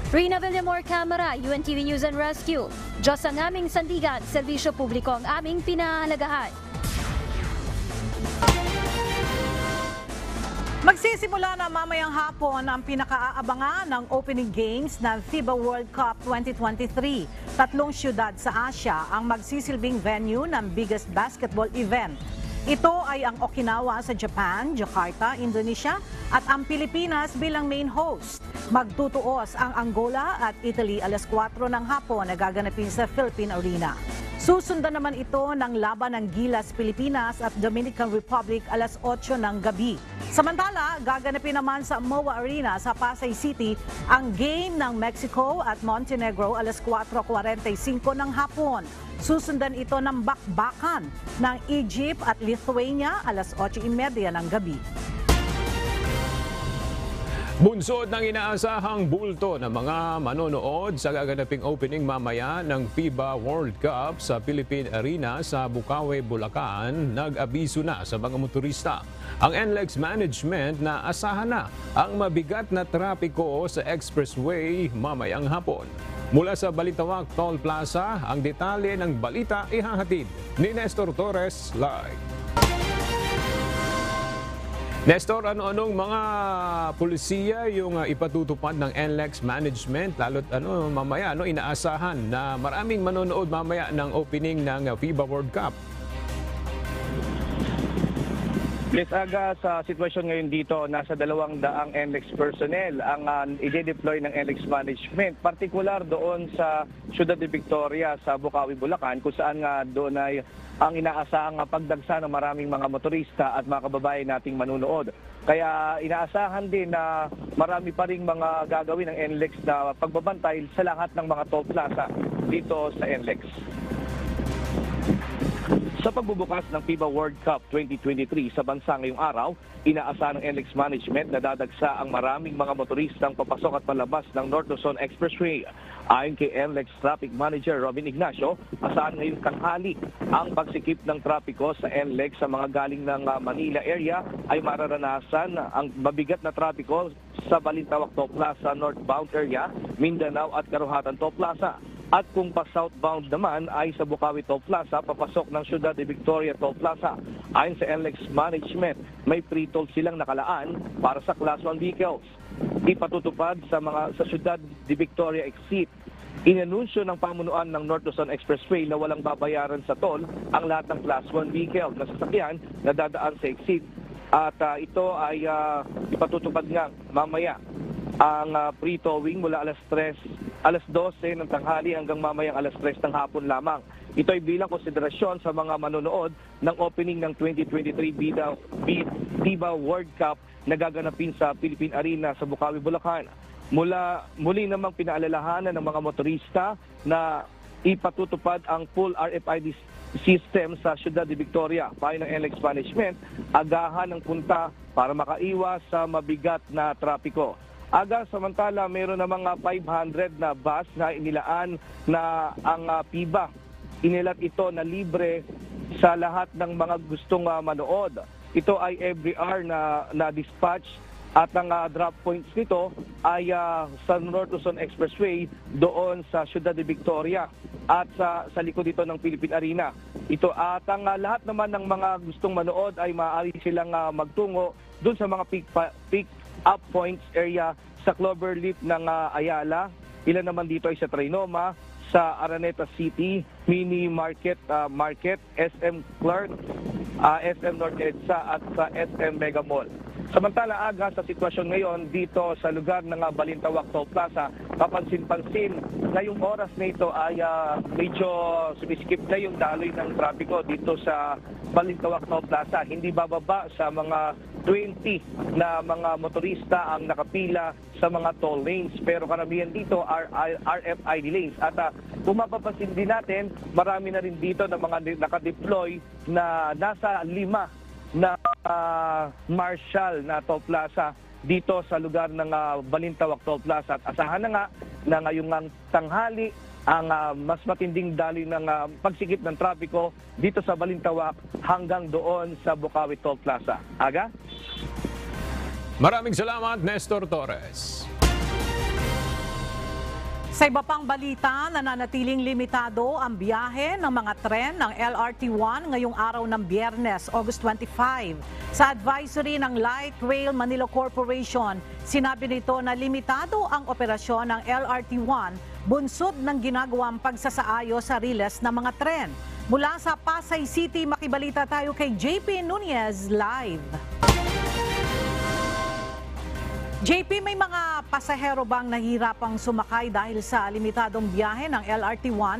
Speaker 5: Rina Villamor Camara, UNTV News and Rescue. Diyos ang aming sandigan, serbisyo publiko ang aming pinahalagahan.
Speaker 1: Magsisimula na mamayang hapon ang pinakaaabangan ng opening games ng FIBA World Cup 2023. 3 syudad sa Asia ang magsisilbing venue ng biggest basketball event. Ito ay ang Okinawa sa Japan, Jakarta, Indonesia at ang Pilipinas bilang main host. Magtutuos ang Angola at Italy alas 4 ng hapon na gaganapin sa Philippine Arena. Susundan naman ito ng laban ng Gilas, Pilipinas at Dominican Republic alas 8 ng gabi. Samantala, gaganapin naman sa MOA Arena sa Pasay City ang game ng Mexico at Montenegro alas 4:45 ng hapon. Susundan ito ng bakbakan ng Egypt at Lithuania alas 8:30 ng gabi.
Speaker 2: Bunsod ng inaasahang bulto ng mga manonood sa gaganaping opening mamaya ng FIBA World Cup sa Philippine Arena sa Bukawi, Bulacan, nag-abiso na sa mga motorista. Ang NLEX management na asahan na ang mabigat na trapiko sa expressway mamayang hapon. Mula sa Balintawak Toll Plaza, ang detalye ng balita ihahatid ni Nestor Torres live. Nestor, ano-anong mga pulisiya yung ipatutupad ng NLEX management lalo't mamaya inaasahan na maraming manonood mamaya ng opening ng FIBA World Cup?
Speaker 7: Yes, Aga, sa sitwasyon ngayon dito, nasa 200 NLEX personnel ang i-deploy ng NLEX management, partikular doon sa Ciudad de Victoria sa Bukawi, Bulacan, kung saan nga doon ay ang inaasahang pagdagsa ng maraming mga motorista at mga kababayan nating manunood. Kaya inaasahan din na marami pa ring mga gagawin ng NLEX na pagbabantay sa lahat ng mga toll plaza dito sa NLEX. Sa pagbubukas ng FIBA World Cup 2023 sa bansa ngayong araw, inaasahan ng NLEX management na dadagsa ang maraming mga motoristang papasok at palabas ng North Luzon Expressway. Ayon kay NLEX Traffic Manager Robin Ignacio, asahan ngayong tanghali ang pagsikip ng trapiko sa NLEX sa mga galing ng Manila area ay mararanasan ang mabigat na trapiko sa Balintawak Toll Plaza northbound area, Mindanao at Karuhatan Toll Plaza. At kung pa-southbound naman ay sa Bukawi Toll Plaza, papasok ng Ciudad de Victoria Toll Plaza. Ayon sa NLEX management, may pre-toll silang nakalaan para sa Class 1 vehicles. Ipatutupad sa Ciudad de Victoria exit. Inanunsyo ng pamunuan ng North Luzon Expressway na walang babayaran sa toll ang lahat ng Class 1 vehicle na sasakyan na dadaan sa exit. At ito ay ipatutupad nga mamaya ang pre-towing mula alas 12 ng tanghali hanggang mamayang alas 3 ng hapon lamang. Ito ay bilang konsiderasyon sa mga manonood ng opening ng 2023 FIBA World Cup na gaganapin sa Philippine Arena sa Bukawi, Bulacan. Muli namang pinaalalahanan ng mga motorista na ipatutupad ang full RFID system sa Ciudad de Victoria. Payo ng NLEX management, agahan ng punta para makaiwas sa mabigat na trapiko. Aga, samantala, mayroon na mga 500 na bus na inilaan na ang FIBA. Inilat ito na libre sa lahat ng mga gustong manood. Ito ay every hour na dispatch at ang drop points nito ay sa North Luzon Expressway doon sa Ciudad de Victoria at sa likod dito ng Philippine Arena. Ito at ang lahat naman ng mga gustong manood ay maaari silang magtungo doon sa mga pick up points area sa Cloverleaf ng Ayala. Ilan naman dito ay sa Trinoma, sa Araneta City, Mini Market, SM Clark, SM North EDSA at sa SM Mega Mall. Samantala, Aga, sa sitwasyon ngayon dito sa lugar ng Balintawak Toll Plaza, kapansin-pansin ngayong oras na ito ay medyo sumiskip na yung daloy ng trapiko dito sa Balintawak Toll Plaza. Hindi bababa sa mga 20 na mga motorista ang nakapila sa mga toll lanes. Pero karamihan dito are RFID lanes. At kung mapapansin din natin, marami na rin dito na mga nakadeploy na nasa 5 na Marshall na Toll Plaza dito sa lugar ng Balintawak Toll Plaza. At asahan na nga na ngayong tanghali ang mas matinding daloy ng pagsikip ng trapiko dito sa Balintawak hanggang doon sa Bukawi Toll Plaza. Aga?
Speaker 2: Maraming salamat, Nestor Torres.
Speaker 1: Sa iba pang balita, nananatiling limitado ang biyahe ng mga tren ng LRT1 ngayong araw ng Biyernes, August 25. Sa advisory ng Light Rail Manila Corporation, sinabi nito na limitado ang operasyon ng LRT1 bunsod ng ginagawang pagsasaayos sa riles ng mga tren. Mula sa Pasay City, makibalita tayo kay JP Nunez live. JP, may mga pasahero bang nahihirapang sumakay dahil sa limitadong biyahe ng LRT1?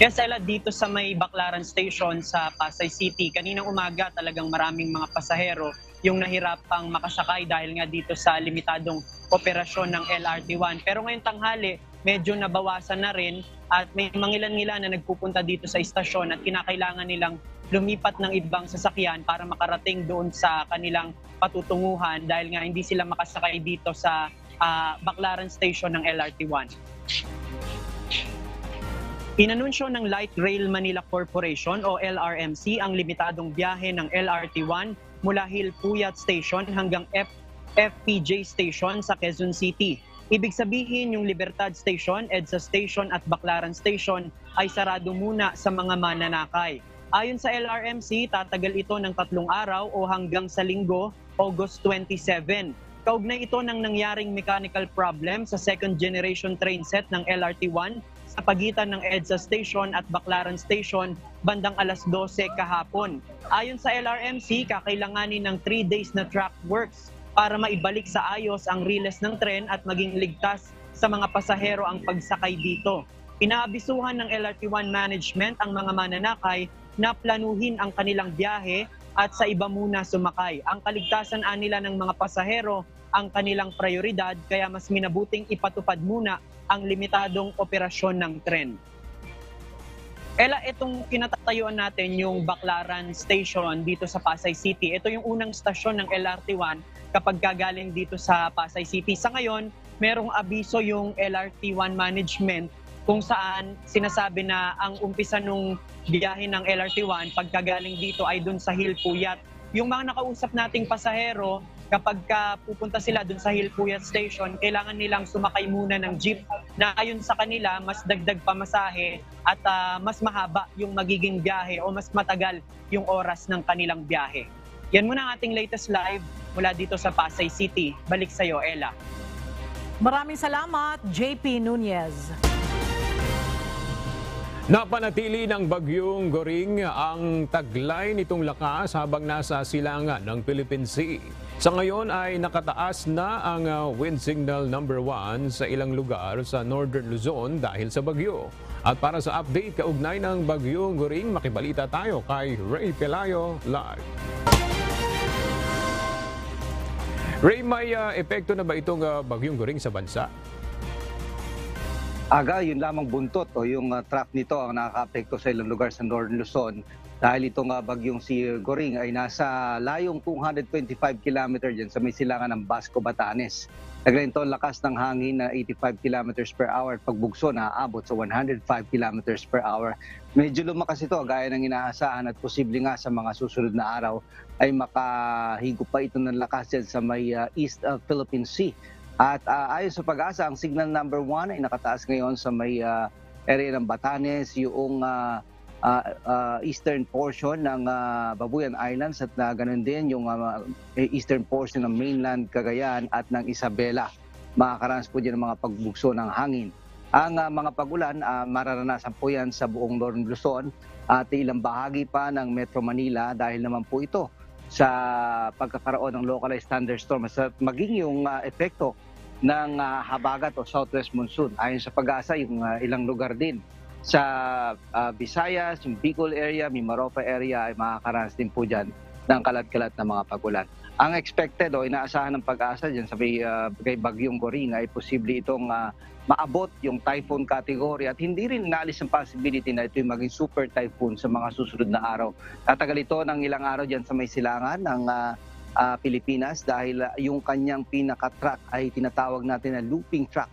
Speaker 4: Yes, Ella, dito sa may Baclaran Station sa Pasay City, kaninang umaga talagang maraming mga pasahero yung nahirapang makasakay dahil nga dito sa limitadong operasyon ng LRT1. Pero ngayong tanghali, medyo nabawasan na rin at may mangilan-ngilan na nagpupunta dito sa istasyon at kinakailangan nilang lumipat ng ibang sasakyan para makarating doon sa kanilang patutunguhan dahil nga hindi sila makasakay dito sa Baclaran Station ng LRT1. Inanunsyo ng Light Rail Manila Corporation o LRMC ang limitadong biyahe ng LRT1 mula Hilpuyat Station hanggang FPJ Station sa Quezon City. Ibig sabihin yung Libertad Station, EDSA Station at Baclaran Station ay sarado muna sa mga mananakay. Ayon sa LRMC, tatagal ito ng 3 araw o hanggang sa Linggo, August 27. Kaugnay ito ng nangyaring mechanical problem sa second generation train set ng LRT1 sa pagitan ng EDSA Station at Baclaran Station bandang alas 12 kahapon. Ayon sa LRMC, kakailanganin ng 3 days na track works para maibalik sa ayos ang riles ng tren at maging ligtas sa mga pasahero ang pagsakay dito. Inaabisuhan ng LRT1 management ang mga mananakay na planuhin ang kanilang biyahe at sa iba muna sumakay. Ang kaligtasan nila ng mga pasahero ang kanilang prioridad kaya mas minabuting ipatupad muna ang limitadong operasyon ng tren. Ella, itong kinatatayuan natin yung Baclaran Station dito sa Pasay City. Ito yung unang stasyon ng LRT1 kapag gagaling dito sa Pasay City. Sa ngayon, merong abiso yung LRT1 management kung saan sinasabi na ang umpisa nung biyahe ng LRT1 pagkagaling dito ay dun sa Hilpuyat. Yung mga nakausap nating pasahero, kapag pupunta sila dun sa Hilpuyat Station, kailangan nilang sumakay muna ng jeep na ayon sa kanila mas dagdag pamasahe at mas mahaba yung magiging biyahe o mas matagal yung oras ng kanilang biyahe. Yan muna ang ating latest live mula dito sa Pasay City. Balik sa'yo, Ella.
Speaker 1: Maraming salamat, JP Nunez.
Speaker 2: Napanatili ng bagyong Goring ang taglay nitong lakas habang nasa silangan ng Philippine Sea. Sa ngayon ay nakataas na ang wind signal number 1 sa ilang lugar sa Northern Luzon dahil sa bagyo. At para sa update kaugnay ng bagyong Goring, makibalita tayo kay Ray Pelayo live. Ray, may epekto na ba itong bagyong Goring sa bansa?
Speaker 6: Aga, yun lamang buntot o yung track nito ang nakaka-apekto sa ilang lugar sa Northern Luzon dahil itong bagyong si Goring ay nasa layong 225 km dyan sa may silangan ng Basco, Batanes. Naglanto ang lakas ng hangin na 85 km per hour at pagbugso na aabot sa 105 km per hour. Medyo lumakas ito gaya ng inaasahan at posible nga sa mga susunod na araw ay makahigop pa ito ng lakas dyan sa may East Philippine Sea. At ayon sa Pag-asa, ang signal number 1 ay nakataas ngayon sa may area ng Batanes, yung eastern portion ng Babuyan Islands at ganoon din yung eastern portion ng mainland Cagayan at ng Isabela. Makakaranas po dyan ng mga pagbugso ng hangin. Ang mga pagulan, mararanasan po yan sa buong Northern Luzon at ilang bahagi pa ng Metro Manila dahil naman po ito sa pagkakaroon ng localized thunderstorm at maging yung epekto ng habagat o southwest monsoon. Ayon sa Pag-asa, yung ilang lugar din sa Visayas, yung Bicol area, Mimaropa area ay makakaranas din po dyan ng kalat-kalat na mga pagulan. Ang expected o inaasahan ng Pag-asa dyan sa kay Bagyong Goring ay posible itong maabot yung typhoon category at hindi rin naalis ang possibility na ito yung maging super typhoon sa mga susunod na araw. Tatagal ito ng ilang araw dyan sa may silangan ng Pilipinas dahil yung kanyang pinaka-track ay tinatawag natin na looping track.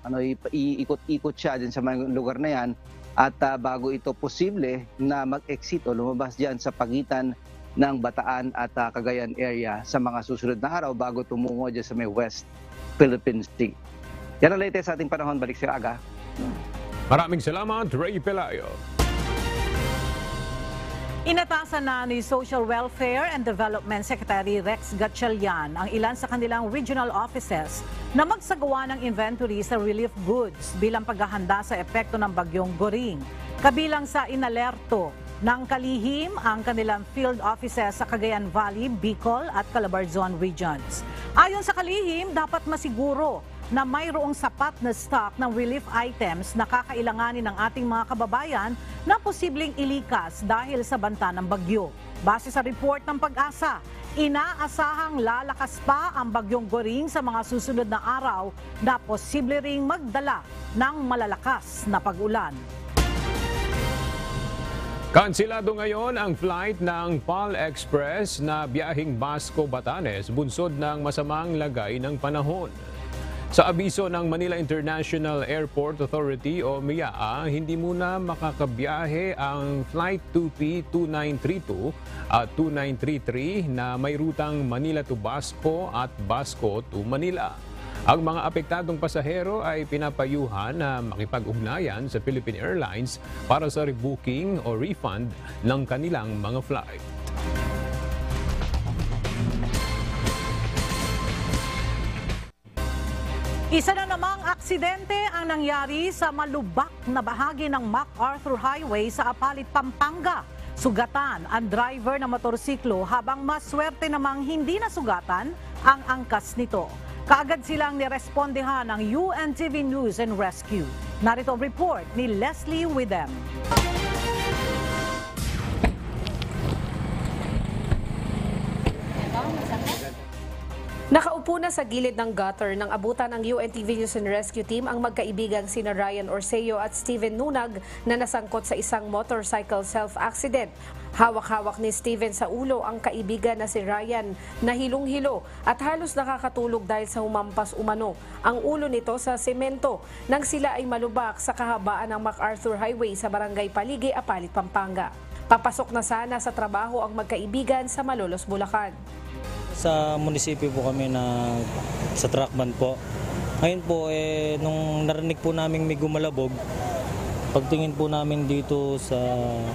Speaker 6: Iikot-ikot siya dyan sa mga lugar na yan at bago ito posible na mag-exit o lumabas dyan sa pagitan ng Bataan at Cagayan area sa mga susunod na araw bago tumungo dyan sa may west Philippine Sea. Yan ang latest sa ating panahon. Balik sa Aga.
Speaker 2: Maraming salamat, Ray Pelayo.
Speaker 1: Inatasan na ni Social Welfare and Development Secretary Rex Gatchalian ang ilan sa kanilang regional offices na magsagawa ng inventory sa relief goods bilang paghahanda sa epekto ng bagyong Goring. Kabilang sa inalerto ng kalihim ang kanilang field offices sa Cagayan Valley, Bicol at Calabarzon regions. Ayon sa kalihim, dapat masiguro na mayroong sapat na stock ng relief items na kakailanganin ng ating mga kababayan na posibleng ilikas dahil sa banta ng bagyo. Base sa report ng Pag-asa, inaasahang lalakas pa ang bagyong Goring sa mga susunod na araw na posible ring magdala ng malalakas na pag-ulan.
Speaker 2: Kansilado ngayon ang flight ng PAL Express na biyaheng Basco-Batanes bunsod ng masamang lagay ng panahon. Sa abiso ng Manila International Airport Authority o MIAA, hindi muna makakabiyahe ang Flight 2P2932 at 2933 na may rutang Manila to Basco at Basco to Manila. Ang mga apektadong pasahero ay pinapayuhan na makipag-ugnayan sa Philippine Airlines para sa rebooking o refund ng kanilang mga flight.
Speaker 1: Isa na namang aksidente ang nangyari sa malubak na bahagi ng MacArthur Highway sa Apalit, Pampanga. Sugatan ang driver ng motorsiklo habang maswerte namang hindi nasugatan ang angkas nito. Kaagad silang nirespondehan ng UNTV News and Rescue. Narito ang report ni Leslie Widem.
Speaker 8: Nakaupo na sa gilid ng gutter ng abutan ng UNTV News and Rescue Team ang magkaibigang sina Ryan Orseo at Steven Nunag na nasangkot sa isang motorcycle self-accident. Hawak-hawak ni Steven sa ulo ang kaibigan na si Ryan na hilong-hilo at halos nakakatulog dahil sa humampas umano ang ulo nito sa semento nang sila ay malubak sa kahabaan ng MacArthur Highway sa Barangay Paligi, Apalit, Pampanga. Papasok na sana sa trabaho ang magkaibigan sa Malolos, Bulacan.
Speaker 9: Sa munisipyo po kami na sa truck band po. Ngayon po, nung narinig po namin may gumalabog, pagtingin po namin dito sa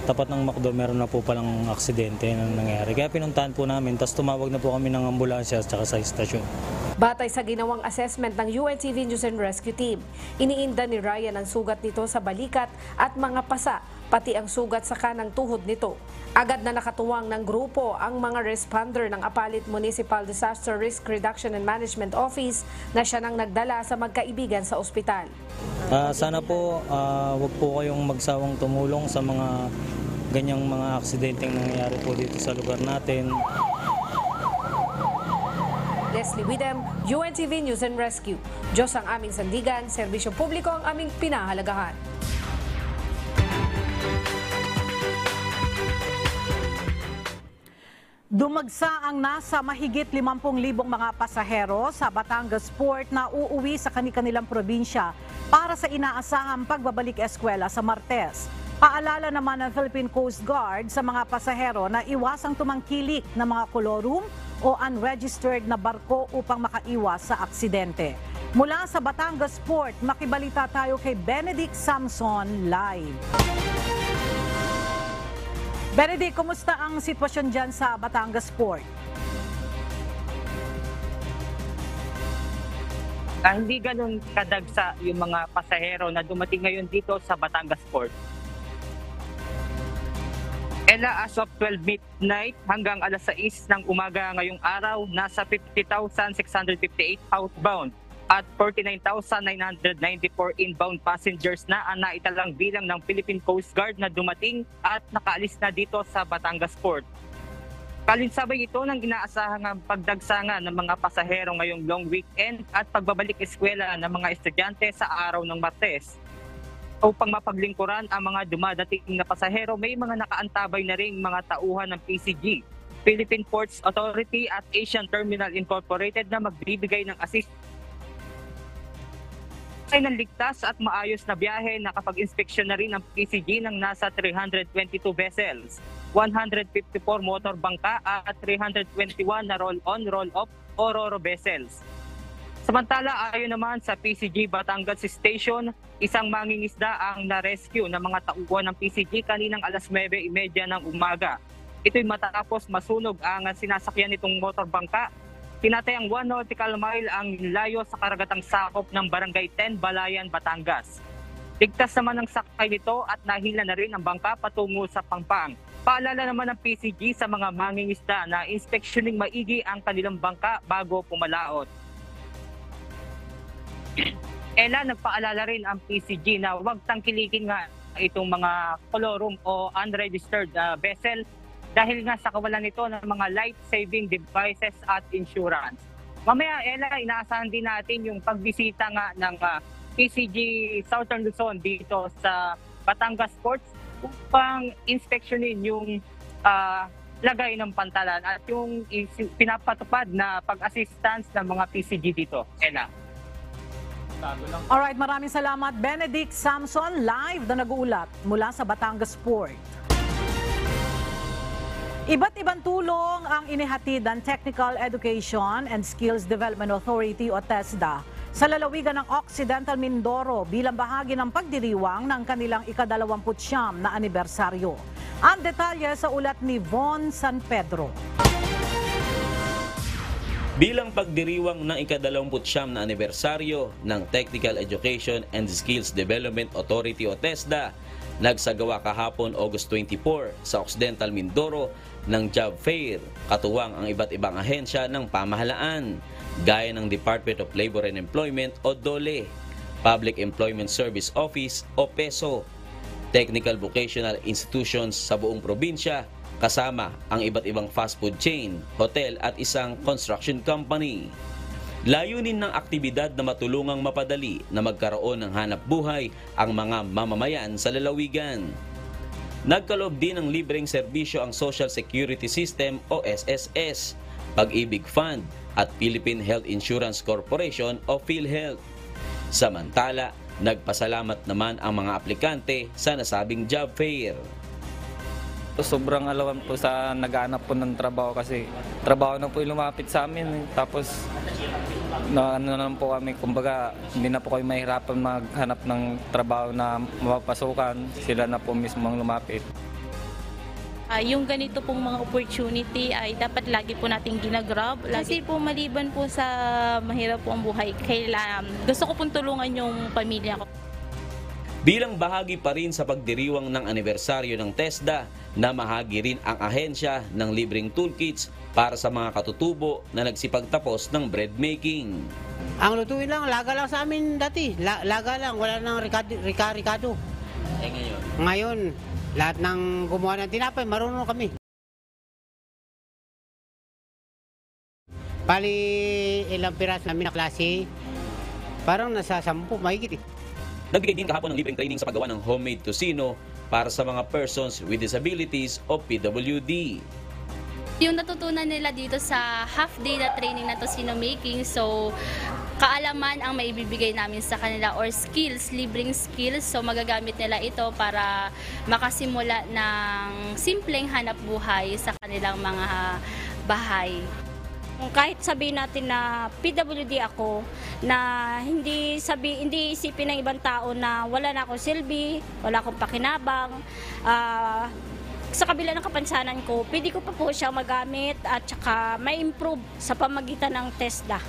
Speaker 9: tapat ng MacDo, meron na po palang aksidente na nangyari. Kaya pinuntahan po namin, tapos tumawag na po kami ng ambulansya at saka sa istasyon.
Speaker 8: Batay sa ginawang assessment ng UNTV News and Rescue Team, iniinda ni Ryan ang sugat nito sa balikat at mga pasa, pati ang sugat sa kanang tuhod nito. Agad na nakatuwang ng grupo ang mga responder ng Apalit Municipal Disaster Risk Reduction and Management Office na siya nang nagdala sa magkaibigan sa ospital.
Speaker 9: Sana po wag po kayong magsawang tumulong sa mga ganyang mga aksidenteng nangyayari po dito sa lugar natin.
Speaker 8: Leslie Widem, UNTV News and Rescue. Diyos ang aming sandigan, serbisyo publiko ang aming pinahalagahan.
Speaker 1: Dumagsa ang nasa mahigit 50,000 mga pasahero sa Batangas Port na uuwi sa kanilang probinsya para sa inaasahang pagbabalik eskwela sa Martes. Paalala naman ng Philippine Coast Guard sa mga pasahero na iwasang tumangkilik ng mga kolorum o unregistered na barko upang makaiwas sa aksidente. Mula sa Batangas Port, makibalita tayo kay Benedict Samson live. Benedict, kumusta ang sitwasyon dyan sa Batangas Port?
Speaker 10: Hindi ganun kadagsa yung mga pasahero na dumating ngayon dito sa Batangas Port. As of 12 midnight hanggang alas 6 ng umaga ngayong araw, nasa 50,658 outbound at 49,994 inbound passengers na ang naitalang bilang ng Philippine Coast Guard na dumating at nakaalis na dito sa Batangas Port. Kalinsabay ito ng inaasahang pagdagsangan ng mga pasahero ngayong long weekend at pagbabalik eskwela ng mga estudyante sa araw ng Martes. Upang mapaglingkuran ang mga dumadating na pasahero, may mga nakaantabay na ring mga tauhan ng PCG, Philippine Ports Authority at Asian Terminal Incorporated na magbibigay ng assistance ay ng ligtas at maayos na biyahe. Nakapag-inspeksyon na rin ang PCG ng nasa 322 vessels, 154 motor bangka at 321 na roll-on, roll-off o ro-ro vessels. Samantala, ayon naman sa PCG Batangas Station, isang mangingisda ang na-rescue ng mga tauhan ng PCG kaninang alas 9:30 ng umaga. Ito'y matapos masunog ang sinasakyan nitong motorbangka. Tinatayang 1 nautical mile ang layo sa karagatang sakop ng Barangay 10, Balayan, Batangas. Ligtas naman ang sakay nito at nahila na rin ang bangka patungo sa Pampang. Paalala naman ng PCG sa mga mangingisda na inspeksyoning maigi ang kanilang bangka bago pumalaot. Ella, nagpaalala rin ang PCG na huwag tangkilikin nga itong mga colorum o unregistered vessel dahil nga sa kawalan nito ng mga life-saving devices at insurance. Mamaya, Ella, inaasahan din natin yung pagbisita nga ng PCG Southern Luzon dito sa Batangas Ports upang inspeksyonin yung lagay ng pantalan at yung pinapatupad na pag-assistance ng mga PCG dito. Ella.
Speaker 1: Alright, maraming salamat. Benedict Samson, live na nag-uulat mula sa Batangas Port. Iba't ibang tulong ang inihatid ng Technical Education and Skills Development Authority o TESDA sa lalawigan ng Occidental Mindoro bilang bahagi ng pagdiriwang ng kanilang ika-29 na anibersaryo. Ang detalye sa ulat ni Von San Pedro.
Speaker 12: Bilang pagdiriwang ng ika-29 na anibersaryo ng Technical Education and Skills Development Authority o TESDA, nagsagawa kahapon August 24 sa Occidental Mindoro ng Job Fair, katuwang ang iba't ibang ahensya ng pamahalaan, gaya ng Department of Labor and Employment o DOLE, Public Employment Service Office o PESO, Technical Vocational Institutions sa buong probinsya, kasama ang iba't ibang fast food chain, hotel at isang construction company. Layunin ng aktibidad na matulungang mapadali na magkaroon ng hanap buhay ang mga mamamayan sa lalawigan. Nagkaloob din ng libreng serbisyo ang Social Security System o SSS, Pag-ibig Fund at Philippine Health Insurance Corporation o PhilHealth. Samantala, nagpasalamat naman ang mga aplikante sa nasabing job fair.
Speaker 13: Sobrang alawan po sa naghahanap po ng trabaho kasi trabaho na po yung lumapit sa amin. Tapos na po kami, kumbaga hindi na po kami mahirapan maghanap ng trabaho na mapapasukan. Sila na po mismo ang lumapit.
Speaker 14: Yung ganito pong mga opportunity ay dapat lagi po nating ginagrab. Kasi po maliban po sa mahirap po ang buhay, kailangan gusto ko pong tulungan yung pamilya ko.
Speaker 12: Bilang bahagi pa rin sa pagdiriwang ng anibersaryo ng TESDA, namahagi rin ang ahensya ng libreng toolkits para sa mga katutubo na nagsipagtapos ng bread making.
Speaker 24: Ang lutuin lang, laga lang sa amin dati. Laga lang, wala nang rikado.
Speaker 12: Ngayon?
Speaker 24: Ngayon, lahat ng gumawa ng tinapay, marunong kami. Bali, ilang piras namin na klase, parang nasa 10, mahigit.
Speaker 12: Nagbigay din kahapon ng libreng training sa paggawa ng homemade tocino para sa mga persons with disabilities o PWD.
Speaker 25: Yung natutunan nila dito sa half-day na training na tocino making, so kaalaman ang maibibigay namin sa kanila or skills, libreng skills. So magagamit nila ito para makasimula ng simpleng hanap buhay sa kanilang mga bahay.
Speaker 26: Kahit sabihin natin na PWD ako, na hindi isipin ng ibang tao na wala na akong silbi, wala akong pakinabang, sa kabila ng kapansanan ko, pwede ko pa po siya magamit at saka ma-improve sa pamagitan ng TESDA.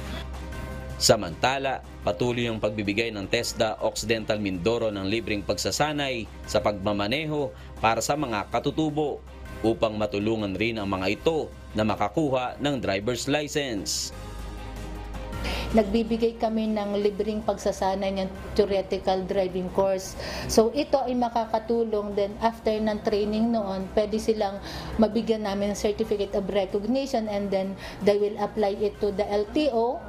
Speaker 12: Samantala, patuloy ang pagbibigay ng TESDA Occidental Mindoro ng libreng pagsasanay sa pagmamaneho para sa mga katutubo upang matulungan rin ang mga ito na makakuha ng driver's license.
Speaker 27: Nagbibigay kami ng libreng pagsasanay ng theoretical driving course. So ito ay makakatulong din after ng training noon, pwede silang mabigyan namin ng certificate of recognition and then they will apply it to the LTO.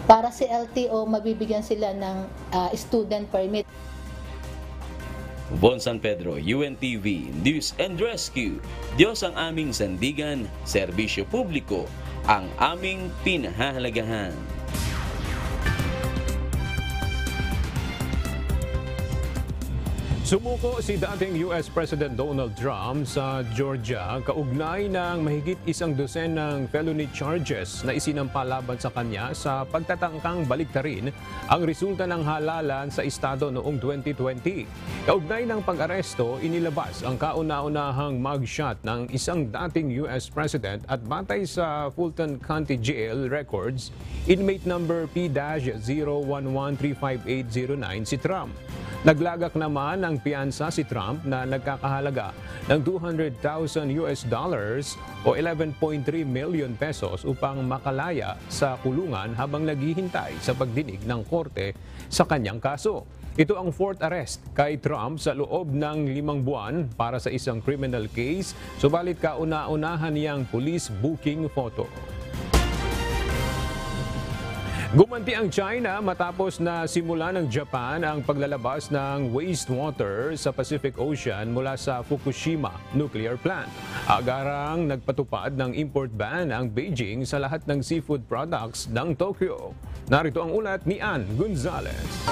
Speaker 27: Para si LTO, mabibigyan sila ng student permit.
Speaker 12: Von San Pedro, UNTV, News and Rescue. Diyos ang aming sandigan, serbisyo publiko, ang aming pinahahalagahan.
Speaker 2: Sumuko si dating US President Donald Trump sa Georgia kaugnay ng mahigit 100 ng felony charges na isinampa laban sa kanya sa pagtatangkang baliktarin ang resulta ng halalan sa estado noong 2020. Kaugnay ng pag-aresto, inilabas ang kauna-unahang mugshot ng isang dating US President at batay sa Fulton County Jail records, inmate number P-011-35809 si Trump. Naglagak naman ng piyansa si Trump na nagkakahalaga ng $200,000 o 11.3 million pesos upang makalaya sa kulungan habang naghihintay sa pagdinig ng korte sa kanyang kaso. Ito ang fourth arrest kay Trump sa loob ng 5 buwan para sa isang criminal case, subalit kauna-unahan niyang police booking photo. Gumanti ang China matapos na simula ng Japan ang paglalabas ng wastewater sa Pacific Ocean mula sa Fukushima nuclear plant. Agarang nagpatupad ng import ban ang Beijing sa lahat ng seafood products ng Tokyo. Narito ang ulat ni Ann Gonzalez.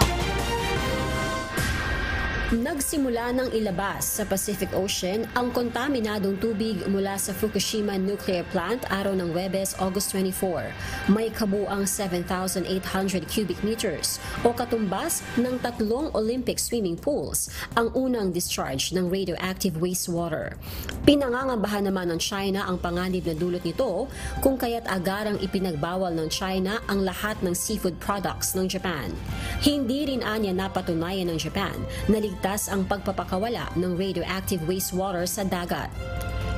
Speaker 11: Nagsimula ng ilabas sa Pacific Ocean ang kontaminadong tubig mula sa Fukushima Nuclear Plant araw ng Huwebes, August 24. May kabuang 7,800 cubic meters o katumbas ng 3 Olympic swimming pools ang unang discharge ng radioactive wastewater. Pinangangabahan naman ng China ang panganib na dulot nito kung kaya't agarang ipinagbawal ng China ang lahat ng seafood products ng Japan. Hindi rin anya napatunayan ng Japan na ligtas ang pagpapakawala ng radioactive wastewater sa dagat.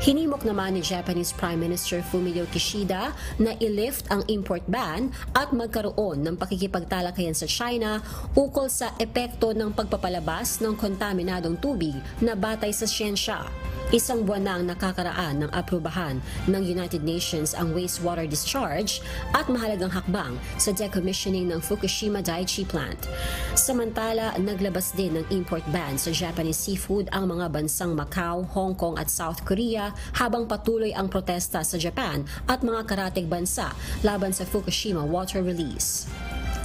Speaker 11: Hinimok naman ni Japanese Prime Minister Fumio Kishida na i-lift ang import ban at magkaroon ng pakikipagtalakayan sa China ukol sa epekto ng pagpapalabas ng kontaminadong tubig na batay sa siyensya. 1 buwan na ang nakakaraan ng aprubahan ng United Nations ang wastewater discharge at mahalagang hakbang sa decommissioning ng Fukushima Daiichi plant. Samantala, naglabas din ng import ban sa Japanese seafood ang mga bansang Macau, Hong Kong at South Korea habang patuloy ang protesta sa Japan at mga karatig bansa laban sa Fukushima water release.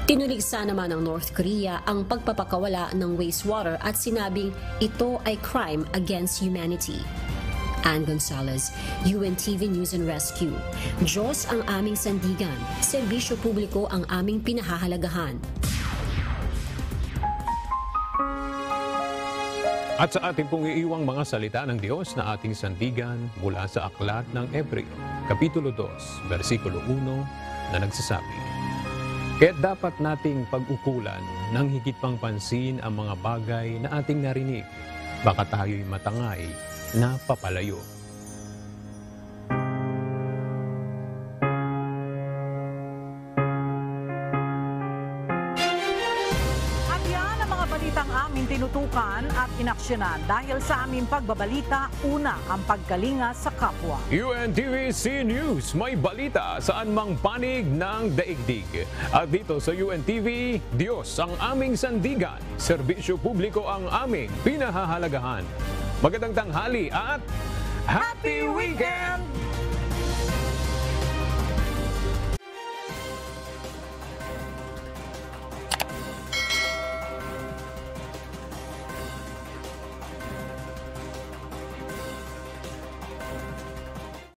Speaker 11: Tinuligsa naman ng North Korea ang pagpapakawala ng wastewater at sinabing ito ay crime against humanity. Ann Gonzalez, UNTV News and Rescue. Diyos ang aming sandigan, serbisyo publiko ang aming pinahahalagahan.
Speaker 2: At sa ating pong iiwang mga salita ng Diyos na ating sandigan mula sa aklat ng Hebreo, Kapitulo 2, versikulo 1 na nagsasabi, kaya't dapat nating pag-ukulan ng higit pang pansin ang mga bagay na ating narinig. Baka tayo'y matangay na papalayo.
Speaker 1: At yan ang mga balitang aming tinutukan at inaksyonan dahil sa aming pagbabalita, una ang pagkalinga sa kapwa.
Speaker 2: UNTV-C News, may balita saan mang panig ng daigdig. At dito sa UNTV, Diyos ang aming sandigan, serbisyo publiko ang aming pinahahalagahan. Magandang tanghali at Happy Weekend!